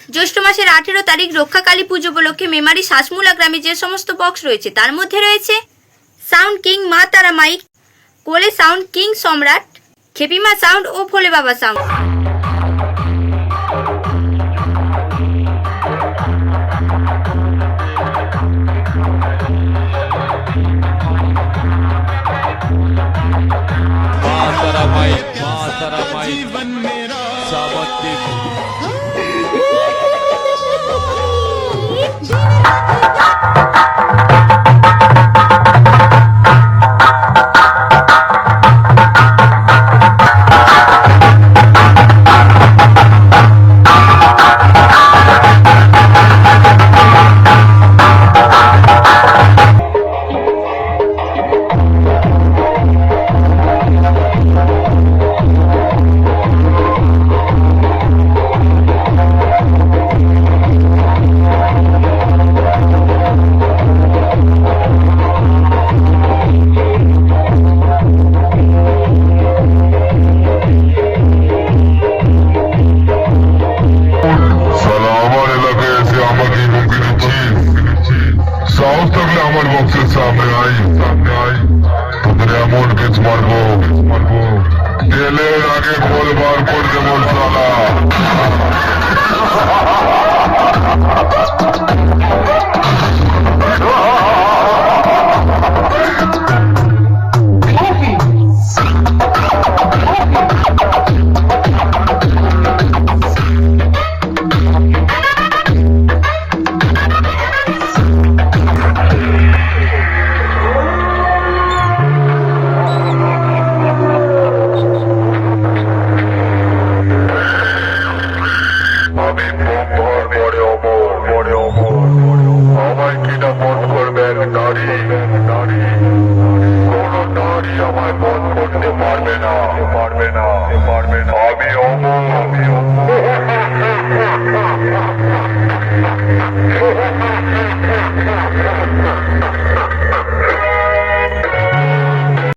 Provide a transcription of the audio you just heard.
জ্যৈষ্ঠ মাসের 18 তারিখ রক্ষাকালী পুজো উপলক্ষে মেমারি শ্বাসমূলা গ্রামে যে সমস্ত বক্স রয়েছে তার মধ্যে রয়েছে সাউন্ড কিং মা তারা মাইক, কোলে সাউন্ড কিং সম্রাট, খেপিমা সাউন্ড ও ভোলে বাবা সাউন্ড। আমার বক্সের সামনে আই তোদের এমন কেস মারবো গেলের আগে বলবার করতে বল সালা। আমায় কিনা বধ করবেন নারী, কোন নারী আমায় বধ করতে পারবে না। আমি অমর।